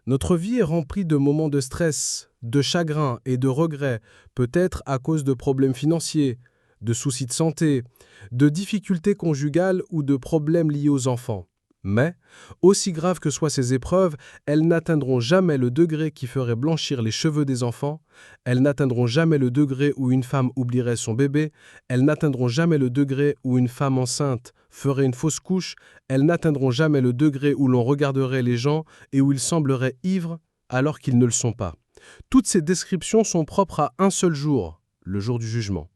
Notre vie est remplie de moments de stress, de chagrin et de regrets, peut-être à cause de problèmes financiers, de soucis de santé, de difficultés conjugales ou de problèmes liés aux enfants. Mais, aussi graves que soient ces épreuves, elles n'atteindront jamais le degré qui ferait blanchir les cheveux des enfants, elles n'atteindront jamais le degré où une femme oublierait son bébé, elles n'atteindront jamais le degré où une femme enceinte ferait une fausse couche, elles n'atteindront jamais le degré où l'on regarderait les gens et où ils sembleraient ivres alors qu'ils ne le sont pas. Toutes ces descriptions sont propres à un seul jour, le jour du jugement.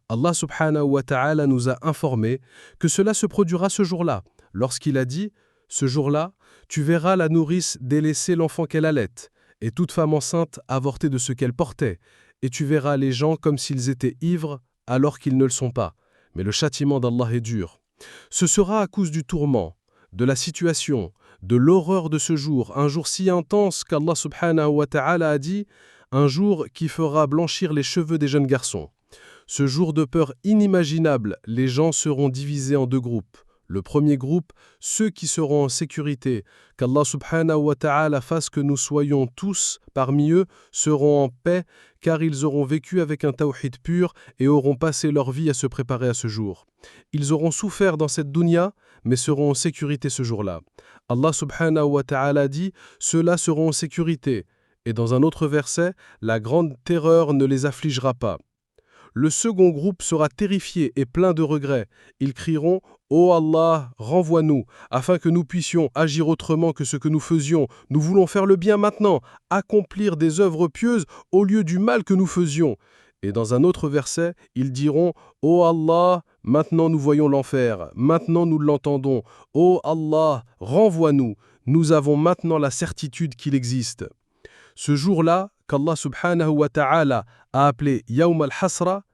Allah subhanahu wa ta'ala nous a informé que cela se produira ce jour-là, lorsqu'il a dit « Ce jour-là, tu verras la nourrice délaisser l'enfant qu'elle allaite, et toute femme enceinte avorter de ce qu'elle portait, et tu verras les gens comme s'ils étaient ivres alors qu'ils ne le sont pas. Mais le châtiment d'Allah est dur. Ce sera à cause du tourment, de la situation, de l'horreur de ce jour, un jour si intense qu'Allah subhanahu wa ta'ala a dit « Un jour qui fera blanchir les cheveux des jeunes garçons. » Ce jour de peur inimaginable, les gens seront divisés en deux groupes. Le premier groupe, ceux qui seront en sécurité, qu'Allah subhanahu wa ta'ala fasse que nous soyons tous parmi eux, seront en paix, car ils auront vécu avec un tawhid pur et auront passé leur vie à se préparer à ce jour. Ils auront souffert dans cette dunya, mais seront en sécurité ce jour-là. Allah subhanahu wa ta'ala dit « Ceux-là seront en sécurité ». Et dans un autre verset, « La grande terreur ne les affligera pas ». Le second groupe sera terrifié et plein de regrets. Ils crieront « Ô Allah, renvoie-nous, afin que nous puissions agir autrement que ce que nous faisions. Nous voulons faire le bien maintenant, accomplir des œuvres pieuses au lieu du mal que nous faisions. » Et dans un autre verset, ils diront « Ô Allah, maintenant nous voyons l'enfer, maintenant nous l'entendons. Ô Allah, renvoie-nous, nous avons maintenant la certitude qu'il existe. » Ce jour-là, qu'Allah subhanahu wa ta'ala a appelé Yawm al-Hasra,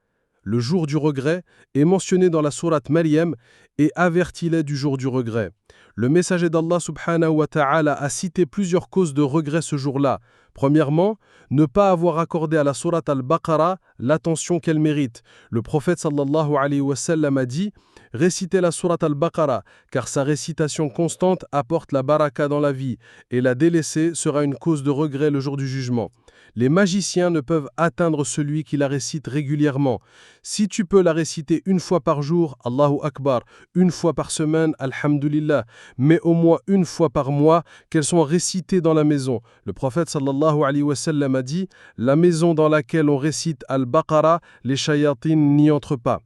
le jour du regret, est mentionné dans la sourate Maryam et avertit-les du jour du regret. Le messager d'Allah subhanahu wa ta'ala a cité plusieurs causes de regret ce jour-là. Premièrement, ne pas avoir accordé à la sourate al-Baqarah l'attention qu'elle mérite. Le prophète sallallahu alayhi wa sallam a dit « Récitez la sourate al-Baqarah, car sa récitation constante apporte la baraka dans la vie, et la délaisser sera une cause de regret le jour du jugement. » Les magiciens ne peuvent atteindre celui qui la récite régulièrement. Si tu peux la réciter une fois par jour, Allahu Akbar, une fois par semaine, Alhamdulillah, mais au moins une fois par mois, qu'elles soient récitées dans la maison. Le prophète sallallahu alayhi wa sallam a dit « La maison dans laquelle on récite Al-Baqarah, les shayatines n'y entrent pas. »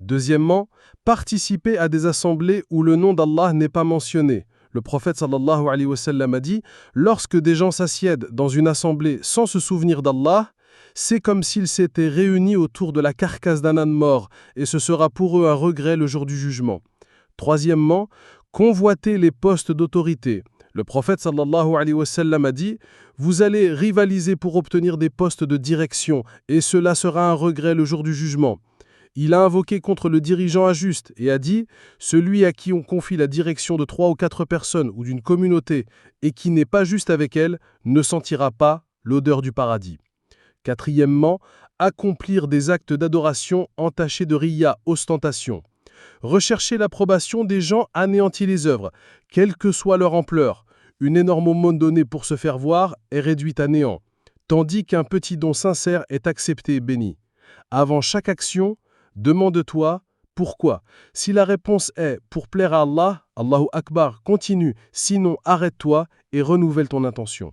Deuxièmement, participer à des assemblées où le nom d'Allah n'est pas mentionné. Le prophète sallallahu alayhi wa sallam a dit « Lorsque des gens s'assiedent dans une assemblée sans se souvenir d'Allah, c'est comme s'ils s'étaient réunis autour de la carcasse d'un âne mort, et ce sera pour eux un regret le jour du jugement. » Troisièmement, convoiter les postes d'autorité. Le prophète sallallahu alayhi wa sallam a dit « Vous allez rivaliser pour obtenir des postes de direction, et cela sera un regret le jour du jugement. » Il a invoqué contre le dirigeant injuste et a dit « Celui à qui on confie la direction de 3 ou 4 personnes ou d'une communauté et qui n'est pas juste avec elle ne sentira pas l'odeur du paradis. » Quatrièmement, accomplir des actes d'adoration entachés de riya, ostentation. Rechercher l'approbation des gens anéantit les œuvres, quelle que soit leur ampleur. Une énorme aumône donnée pour se faire voir est réduite à néant, tandis qu'un petit don sincère est accepté et béni. Avant chaque action, demande-toi pourquoi. Si la réponse est pour plaire à Allah, Allahu Akbar, continue, sinon arrête-toi et renouvelle ton intention.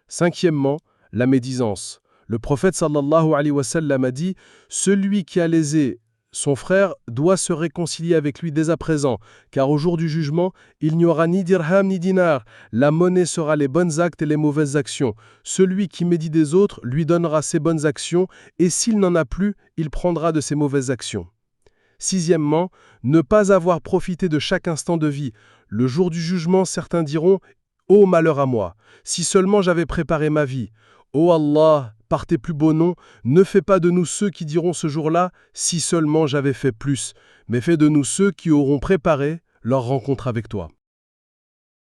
Cinquièmement, la médisance. Le prophète sallallahu alayhi wa sallam a dit « Celui qui a lésé son frère doit se réconcilier avec lui dès à présent, car au jour du jugement, il n'y aura ni dirham ni dinar. La monnaie sera les bons actes et les mauvaises actions. Celui qui médit des autres lui donnera ses bonnes actions, et s'il n'en a plus, il prendra de ses mauvaises actions. » Sixièmement, ne pas avoir profité de chaque instant de vie. Le jour du jugement, certains diront « Ô malheur à moi, si seulement j'avais préparé ma vie. Ô Allah, par tes plus beaux noms, ne fais pas de nous ceux qui diront ce jour-là « Si seulement j'avais fait plus », mais fais de nous ceux qui auront préparé leur rencontre avec toi.